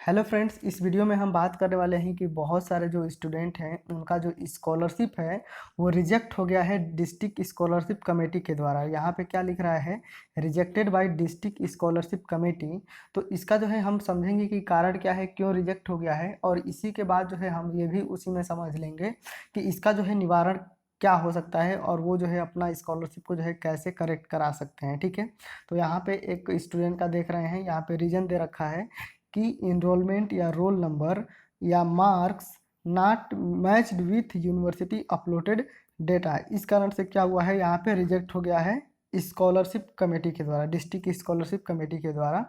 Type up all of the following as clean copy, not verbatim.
Hello friends, इस video में हम बात करने वाले हैं कि बहुत सारे जो स्टूडेंट हैं उनका जो स्कॉलरशिप है वो रिजेक्ट हो गया है डिस्ट्रिक्ट स्कॉलरशिप कमेटी के द्वारा। यहाँ पे क्या लिख रहा है, rejected by district scholarship committee. तो इसका जो है हम समझेंगे कि कारण क्या है, क्यों रिजेक्ट हो गया है, और इसी के बाद जो है हम ये भी उसी में समझ लेंगे कि इसका जो है निवारण क्या हो सकता है और वो जो है अपना स्कॉलरशिप को जो है कैसे करेक्ट करा सकते हैं। ठीक है, तो यहाँ पे एक स्टूडेंट का देख रहे हैं, यहाँ पे रीजन दे रखा है कि इनरोलमेंट या रोल नंबर या marks not matched with university uploaded data. इस कारण से क्या हुआ है, यहाँ पे रिजेक्ट हो गया है स्कॉलरशिप कमेटी के द्वारा, डिस्ट्रिक्ट स्कॉलरशिप कमेटी के द्वारा।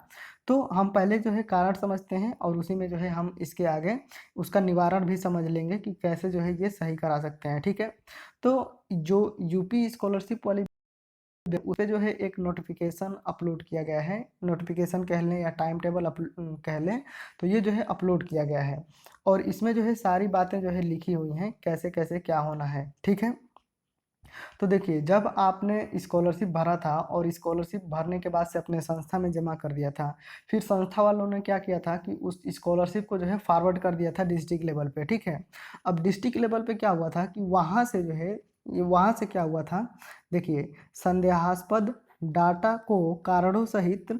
तो हम पहले जो है कारण समझते हैं और उसी में जो है हम इसके आगे उसका निवारण भी समझ लेंगे कि कैसे जो है ये सही करा सकते हैं। ठीक है, तो जो यूपी स्कॉलरशिप वाली उस पे जो है एक नोटिफिकेशन अपलोड किया गया है, नोटिफिकेशन कह लें या टाइम टेबल कह लें, तो ये जो है अपलोड किया गया है और इसमें जो है सारी बातें जो है लिखी हुई हैं, कैसे कैसे क्या होना है। ठीक है, तो देखिए, जब आपने स्कॉलरशिप भरा था और स्कॉलरशिप भरने के बाद से अपने संस्था में जमा कर दिया था, फिर संस्था वालों ने क्या किया था कि उस स्कॉलरशिप को जो है फॉरवर्ड कर दिया था डिस्ट्रिक्ट लेवल पे। ठीक है, अब डिस्ट्रिक्ट लेवल पे क्या हुआ था कि वहाँ से जो है वहाँ से क्या हुआ था, देखिए, संदेहास्पद डाटा को कारणों सहित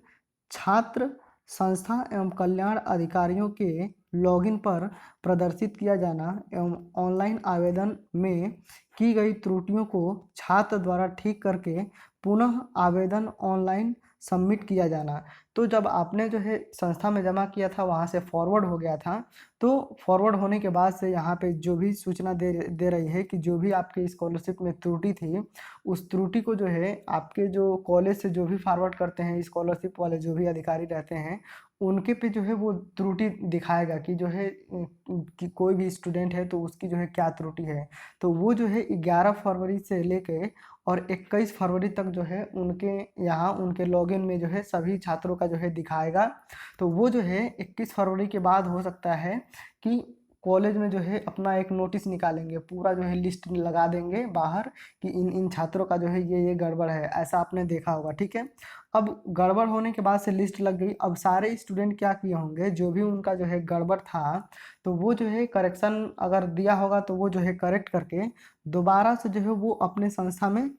छात्र संस्था एवं कल्याण अधिकारियों के लॉगिन पर प्रदर्शित किया जाना एवं ऑनलाइन आवेदन में की गई त्रुटियों को छात्र द्वारा ठीक करके पुनः आवेदन ऑनलाइन सबमिट किया जाना। तो जब आपने जो है संस्था में जमा किया था वहाँ से फॉरवर्ड हो गया था, तो फॉरवर्ड होने के बाद से यहाँ पे जो भी सूचना दे दे रही है कि जो भी आपके स्कॉलरशिप में त्रुटि थी, उस त्रुटि को जो है आपके जो कॉलेज से जो भी फॉरवर्ड करते हैं स्कॉलरशिप वाले जो भी अधिकारी रहते हैं, उनके पे जो है वो त्रुटि दिखाएगा कि जो है कि कोई भी स्टूडेंट है तो उसकी जो है क्या त्रुटि है। तो वो जो है 11 फरवरी से लेके और 21 फरवरी तक जो है उनके यहाँ उनके लॉगिन में जो है सभी छात्रों का जो है दिखाएगा। तो वो जो है 21 फरवरी के बाद हो सकता है कि कॉलेज में जो है अपना एक नोटिस निकालेंगे, पूरा जो है लिस्ट लगा देंगे बाहर कि इन इन छात्रों का जो है ये गड़बड़ है, ऐसा आपने देखा होगा। ठीक है, अब गड़बड़ होने के बाद से लिस्ट लग गई, अब सारे स्टूडेंट क्या किए होंगे, जो भी उनका जो है गड़बड़ था तो वो जो है करेक्शन अगर दिया होगा तो वो जो है करेक्ट करके दोबारा से जो है वो अपने संस्था में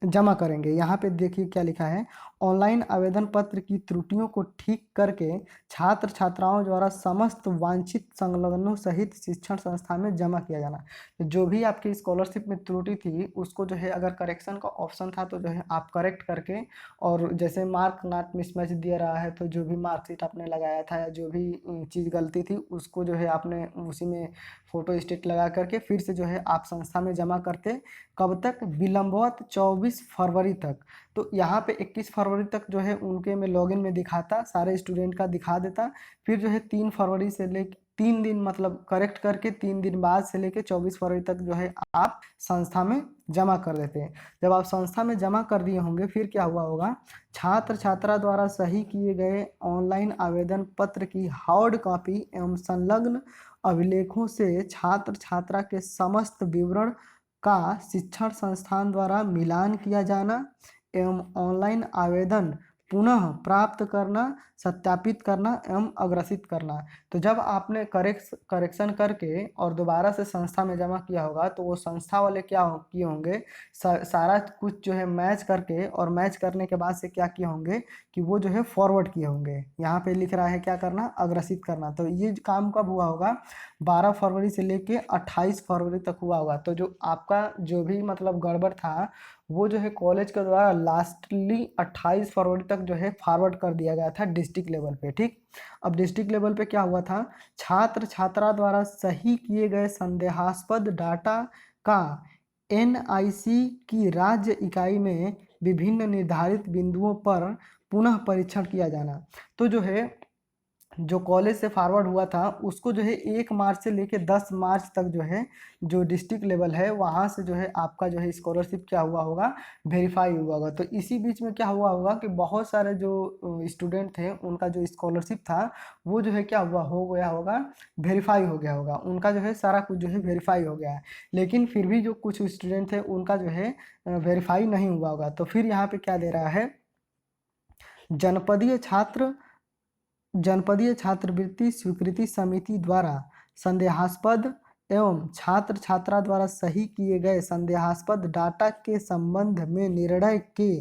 जमा करेंगे। यहाँ पे देखिए क्या लिखा है, ऑनलाइन आवेदन पत्र की त्रुटियों को ठीक करके छात्र छात्राओं द्वारा समस्त वांछित संलग्नों सहित शिक्षण संस्था में जमा किया जाना। तो जो भी आपकी स्कॉलरशिप में त्रुटि थी उसको जो है अगर करेक्शन का ऑप्शन था तो जो है आप करेक्ट करके, और जैसे मार्क नॉट मिसमैच दिया रहा है तो जो भी मार्कशीट आपने लगाया था या जो भी चीज़ गलती थी उसको जो है आपने उसी में फोटो स्टेट लगा करके फिर से जो है आप संस्था में जमा करते। कब तक, विलंबवत 24 फरवरी तक। तो यहाँ पे 21 फरवरी तक जो है उनके में लॉगिन में दिखाता, सारे स्टूडेंट का दिखा देता, फिर जो है 3 फरवरी से लेकर 3 दिन मतलब करेक्ट करके 3 दिन बाद से लेकर 24 फरवरी तक जो है आप संस्था में जमा कर देते हैं। जब आप संस्था में जमा कर दिए होंगे फिर क्या हुआ होगा, छात्र छात्रा द्वारा सही किए गए ऑनलाइन आवेदन पत्र की हार्ड कॉपी एवं संलग्न अभिलेखों से छात्र छात्रा के समस्त विवरण का शिक्षण संस्थान द्वारा मिलान किया जाना एवं ऑनलाइन आवेदन पुनः प्राप्त करना, सत्यापित करना एवं अग्रेसित करना। तो जब आपने करेक्शन करके और दोबारा से संस्था में जमा किया होगा तो वो संस्था वाले क्या किए होंगे, सारा कुछ जो है मैच करके, और मैच करने के बाद से क्या किए होंगे कि वो जो है फॉरवर्ड किए होंगे। यहाँ पे लिख रहा है क्या करना, अग्रेसित करना। तो ये काम कब हुआ होगा, 12 फरवरी से लेके 28 फरवरी तक हुआ होगा। तो जो आपका जो भी मतलब गड़बड़ था वो जो है कॉलेज के द्वारा लास्टली 28 फरवरी तक जो है फॉरवर्ड कर दिया गया था डिस्ट्रिक्ट लेवल पे। ठीक, अब डिस्ट्रिक्ट लेवल पे क्या हुआ था, छात्र छात्रा द्वारा सही किए गए संदेहास्पद डाटा का एनआईसी की राज्य इकाई में विभिन्न निर्धारित बिंदुओं पर पुनः परीक्षण किया जाना। तो जो है जो कॉलेज से फॉरवर्ड हुआ था उसको जो है 1 मार्च से लेके 10 मार्च तक जो है जो डिस्ट्रिक्ट लेवल है वहाँ से जो है आपका जो है स्कॉलरशिप क्या हुआ होगा, वेरीफाई हुआ होगा। तो इसी बीच में क्या हुआ होगा कि बहुत सारे जो स्टूडेंट थे उनका जो स्कॉलरशिप था वो जो है क्या हुआ हो गया होगा, वेरीफाई हो गया होगा, उनका जो है सारा कुछ जो है वेरीफाई हो गया है। लेकिन फिर भी जो कुछ स्टूडेंट थे उनका जो है वेरीफाई नहीं हुआ होगा। तो फिर यहाँ पे क्या दे रहा है, जनपदीय छात्र जनपदीय छात्रवृत्ति स्वीकृति समिति द्वारा संदेहास्पद एवं छात्र छात्रा द्वारा सही किए गए संदेहास्पद डाटा के संबंध में निर्णय के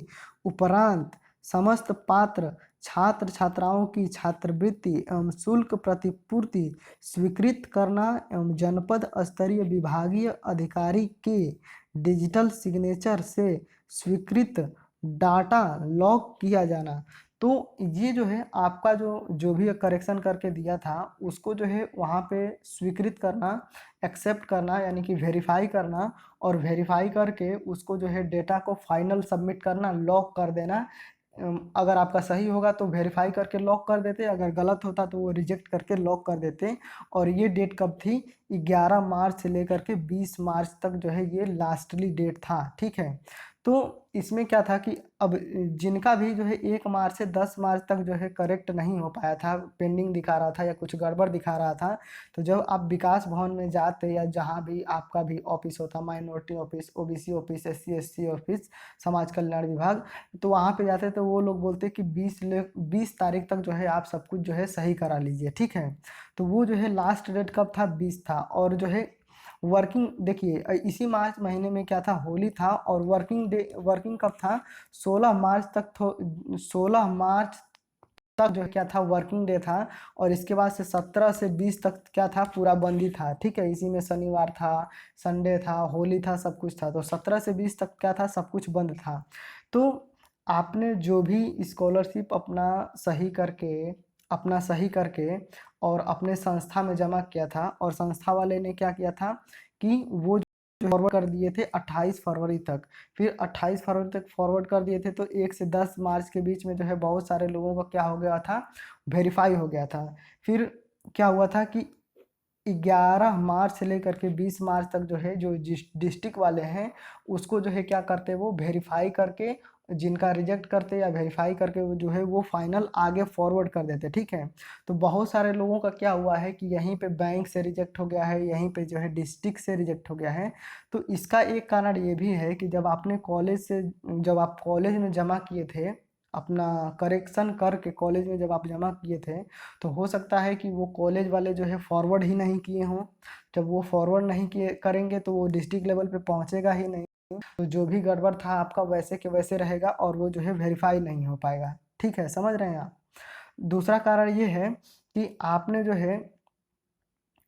उपरांत समस्त पात्र छात्र छात्राओं की छात्रवृत्ति एवं शुल्क प्रतिपूर्ति स्वीकृत करना एवं जनपद स्तरीय विभागीय अधिकारी के डिजिटल सिग्नेचर से स्वीकृत डाटा लॉक किया जाना। तो ये जो है आपका जो भी करेक्शन करके दिया था उसको जो है वहाँ पे स्वीकृत करना, एक्सेप्ट करना यानी कि वेरीफाई करना, और वेरीफाई करके उसको जो है डेटा को फाइनल सबमिट करना, लॉक कर देना। अगर आपका सही होगा तो वेरीफाई करके लॉक कर देते, अगर गलत होता तो वो रिजेक्ट करके लॉक कर देते। और ये डेट कब थी? 11 मार्च से लेकर के 20 मार्च तक जो है ये लास्टली डेट था। ठीक है, तो इसमें क्या था कि अब जिनका भी जो है 1 मार्च से 10 मार्च तक जो है करेक्ट नहीं हो पाया था, पेंडिंग दिखा रहा था या कुछ गड़बड़ दिखा रहा था, तो जब आप विकास भवन में जाते या जहाँ भी आपका भी ऑफिस होता, minority office, OBC office, SC/SC office, समाज कल्याण विभाग, तो वहाँ पे जाते तो वो लोग बोलते कि 20 तारीख तक जो है आप सब कुछ जो है सही करा लीजिए। ठीक है, तो वो जो है लास्ट डेट कब था? 20 था। और जो है वर्किंग देखिए इसी मार्च महीने में क्या था? होली था। और वर्किंग कब था? 16 मार्च तक। 16 मार्च तक जो है क्या था? वर्किंग डे था। और इसके बाद से 17 से 20 तक क्या था? पूरा बंदी था। ठीक है, इसी में शनिवार था, संडे था, होली था, सब कुछ था। तो 17 से 20 तक क्या था? सब कुछ बंद था। तो आपने जो भी स्कॉलरशिप अपना सही करके और अपने संस्था में जमा किया था, और संस्था वाले ने क्या किया था कि वो फॉरवर्ड कर दिए थे 28 फरवरी तक। फिर 28 फरवरी तक फॉरवर्ड कर दिए थे, तो 1 से 10 मार्च के बीच में जो है बहुत सारे लोगों का क्या हो गया था? वेरीफाई हो गया था। फिर क्या हुआ था कि 11 मार्च से लेकर के 20 मार्च तक जो है जो डिस्ट्रिक्ट वाले हैं उसको जो है क्या करते, वो वेरीफाई करके, जिनका रिजेक्ट करते या वेरीफाई करके वो जो है वो फाइनल आगे फॉरवर्ड कर देते। ठीक है, तो बहुत सारे लोगों का क्या हुआ है कि यहीं पे बैंक से रिजेक्ट हो गया है, यहीं पे जो है डिस्ट्रिक्ट से रिजेक्ट हो गया है। तो इसका एक कारण ये भी है कि जब आप कॉलेज में जमा किए थे, अपना करेक्शन करके कॉलेज में जब आप जमा किए थे, तो हो सकता है कि वो कॉलेज वाले जो है फॉरवर्ड ही नहीं किए हों। जब वो फॉरवर्ड नहीं किए करेंगे तो वो डिस्ट्रिक्ट लेवल पे पहुंचेगा ही नहीं, तो जो भी गड़बड़ था आपका वैसे के वैसे रहेगा और वो जो है वेरीफाई नहीं हो पाएगा। ठीक है, समझ रहे हैं आप? दूसरा कारण ये है कि आपने जो है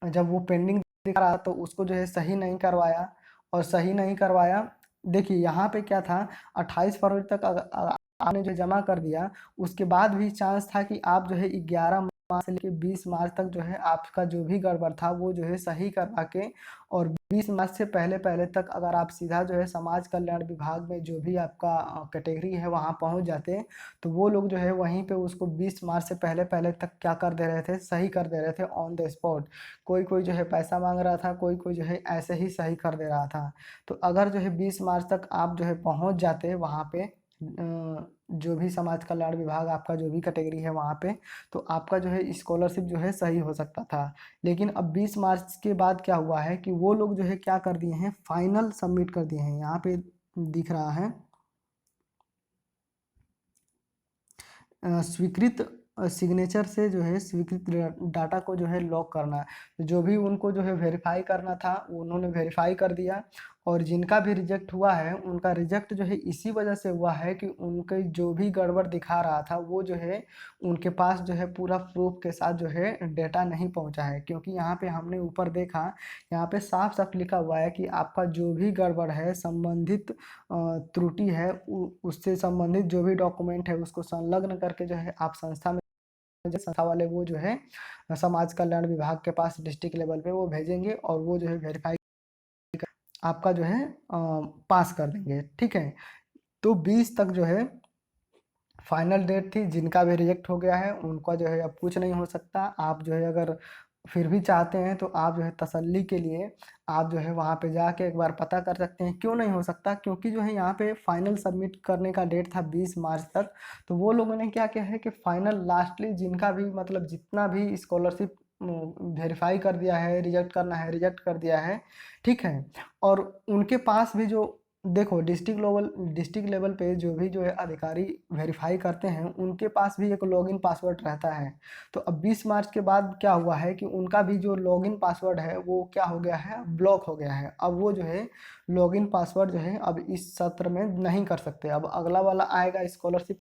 जब वो पेंडिंग दिख रहा तो उसको जो है सही नहीं करवाया, और सही नहीं करवाया। देखिए यहाँ पे क्या था, 28 फरवरी तक आपने जो जमा कर दिया, उसके बाद भी चांस था कि आप जो है 11 मार्च से लेकर 20 मार्च तक जो है आपका जो भी गड़बड़ था वो जो है सही करवा के, और 20 मार्च से पहले पहले तक अगर आप सीधा जो है समाज कल्याण विभाग में जो भी आपका कैटेगरी है वहाँ पहुँच जाते, तो वो लोग जो है वहीं पे उसको 20 मार्च से पहले पहले तक क्या कर दे रहे थे? सही कर दे रहे थे ऑन द स्पॉट। कोई कोई जो है पैसा मांग रहा था, कोई कोई जो है ऐसे ही सही कर दे रहा था। तो अगर जो है 20 मार्च तक आप जो है पहुंच जाते वहाँ पे, जो भी समाज कल्याण विभाग आपका जो भी कैटेगरी है वहाँ पे, तो आपका जो है स्कॉलरशिप जो है सही हो सकता था। लेकिन अब 20 मार्च के बाद क्या हुआ है कि वो लोग जो है क्या कर दिए हैं? फाइनल सबमिट कर दिए हैं। यहाँ पे दिख रहा है स्वीकृत सिग्नेचर से जो है स्वीकृत डाटा को जो है लॉक करना। जो भी उनको जो है वेरीफाई करना था उन्होंने वेरीफाई कर दिया, और जिनका भी रिजेक्ट हुआ है उनका रिजेक्ट जो है इसी वजह से हुआ है कि उनके जो भी गड़बड़ दिखा रहा था वो जो है उनके पास जो है पूरा प्रूफ के साथ जो है डेटा नहीं पहुंचा है। क्योंकि यहाँ पे हमने ऊपर देखा, यहाँ पे साफ साफ लिखा हुआ है कि आपका जो भी गड़बड़ है, संबंधित त्रुटि है, उससे संबंधित जो भी डॉक्यूमेंट है उसको संलग्न करके जो है आप संस्था में, संस्था वाले वो जो है समाज कल्याण विभाग के पास डिस्ट्रिक्ट लेवल पे वो भेजेंगे, और वो जो है वेरीफाई आपका जो है पास कर देंगे। ठीक है, तो 20 तक जो है फाइनल डेट थी। जिनका भी रिजेक्ट हो गया है उनका जो है अब कुछ नहीं हो सकता। आप जो है अगर फिर भी चाहते हैं तो आप जो है तसल्ली के लिए आप जो है वहाँ पे जाके एक बार पता कर सकते हैं। क्यों नहीं हो सकता? क्योंकि जो है यहाँ पे फाइनल सबमिट करने का डेट था 20 मार्च तक। तो वो लोगों ने क्या किया है कि फाइनल लास्टली जिनका भी मतलब जितना भी स्कॉलरशिप वेरीफाई कर दिया है, रिजेक्ट करना है रिजेक्ट कर दिया है। ठीक है, और उनके पास भी जो देखो डिस्ट्रिक्ट लेवल पे जो भी जो है अधिकारी वेरीफाई करते हैं उनके पास भी एक लॉगिन पासवर्ड रहता है। तो अब 20 मार्च के बाद क्या हुआ है कि उनका भी जो लॉगिन पासवर्ड है वो क्या हो गया है, ब्लॉक हो गया है। अब वो जो है लॉगिन पासवर्ड जो है अब इस सत्र में नहीं कर सकते। अब अगला वाला आएगा स्कॉलरशिप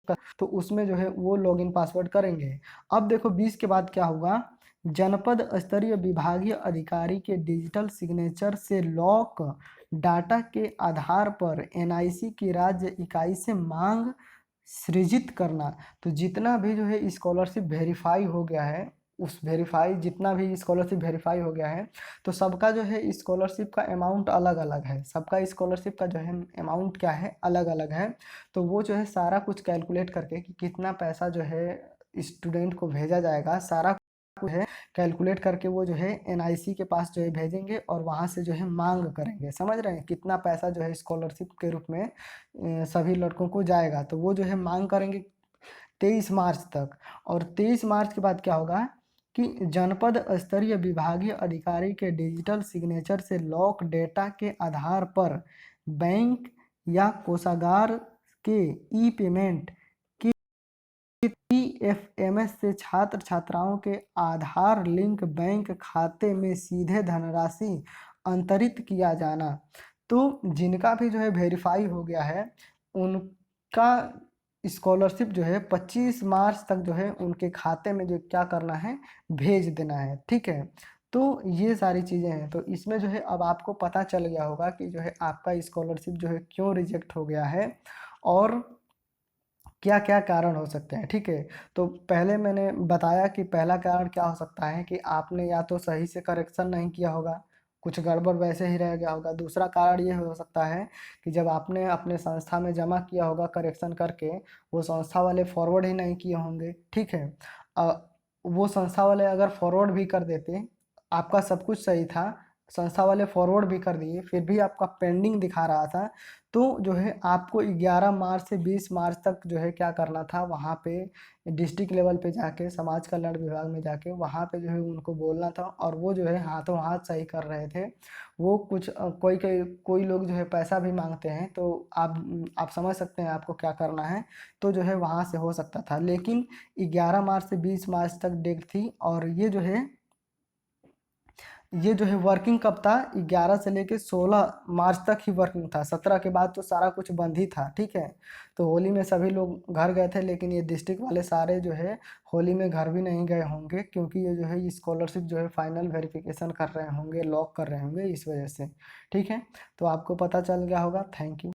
का, तो उसमें जो है वो लॉगिन पासवर्ड करेंगे। अब देखो 20 के बाद क्या होगा, जनपद स्तरीय विभागीय अधिकारी के डिजिटल सिग्नेचर से लॉक डाटा के आधार पर एनआईसी की राज्य इकाई से मांग सृजित करना। तो जितना भी जो है स्कॉलरशिप वेरीफाई हो गया है, उस वेरीफाई जितना भी स्कॉलरशिप वेरीफाई हो गया है, तो सबका जो है स्कॉलरशिप का अमाउंट अलग अलग है। सबका स्कॉलरशिप का जो है अमाउंट क्या है, अलग अलग है। तो वो जो है सारा कुछ कैलकुलेट करके कि कितना पैसा जो है स्टूडेंट को भेजा जाएगा, सारा कुछ है कैलकुलेट करके वो जो है एनआईसी के पास जो है भेजेंगे और वहाँ से जो है मांग करेंगे। समझ रहे हैं कितना पैसा जो है स्कॉलरशिप के रूप में सभी लड़कों को जाएगा। तो वो जो है मांग करेंगे 23 मार्च तक। और 23 मार्च के बाद क्या होगा कि जनपद स्तरीय विभागीय अधिकारी के डिजिटल सिग्नेचर से लॉक डेटा के आधार पर बैंक या कोषागार के ई पेमेंट टीएफएमएस से छात्र छात्राओं के आधार लिंक बैंक खाते में सीधे धनराशि अंतरित किया जाना। तो जिनका भी जो है वेरीफाई हो गया है उनका स्कॉलरशिप जो है 25 मार्च तक जो है उनके खाते में जो क्या करना है, भेज देना है। ठीक है, तो ये सारी चीज़ें हैं। तो इसमें जो है अब आपको पता चल गया होगा कि जो है आपका स्कॉलरशिप जो है क्यों रिजेक्ट हो गया है और क्या क्या कारण हो सकते हैं। ठीक है, तो पहले मैंने बताया कि पहला कारण क्या हो सकता है कि आपने या तो सही से करेक्शन नहीं किया होगा, कुछ गड़बड़ वैसे ही रह गया होगा। दूसरा कारण ये हो सकता है कि जब आपने अपने संस्था में जमा किया होगा करेक्शन करके, वो संस्था वाले फॉरवर्ड ही नहीं किए होंगे। ठीक है, वो संस्था वाले अगर फॉरवर्ड भी कर देते, आपका सब कुछ सही था, संस्था वाले फॉरवर्ड भी कर दिए, फिर भी आपका पेंडिंग दिखा रहा था, तो जो है आपको 11 मार्च से 20 मार्च तक जो है क्या करना था, वहाँ पे डिस्ट्रिक्ट लेवल पे जाके समाज कल्याण विभाग में जाके वहाँ पे जो है उनको बोलना था। और वो जो है हाथों हाथ सही कर रहे थे। वो कुछ कोई लोग जो है पैसा भी मांगते हैं, तो आप समझ सकते हैं आपको क्या करना है। तो जो है वहाँ से हो सकता था, लेकिन 11 मार्च से 20 मार्च तक डेट थी। और ये जो है वर्किंग कब था, 11 से लेके 16 मार्च तक ही वर्किंग था। 17 के बाद तो सारा कुछ बंद ही था। ठीक है, तो होली में सभी लोग घर गए थे, लेकिन ये डिस्ट्रिक्ट वाले सारे जो है होली में घर भी नहीं गए होंगे, क्योंकि ये जो है स्कॉलरशिप जो है फाइनल वेरिफिकेशन कर रहे होंगे, लॉक कर रहे होंगे इस वजह से। ठीक है, तो आपको पता चल गया होगा। Thank you.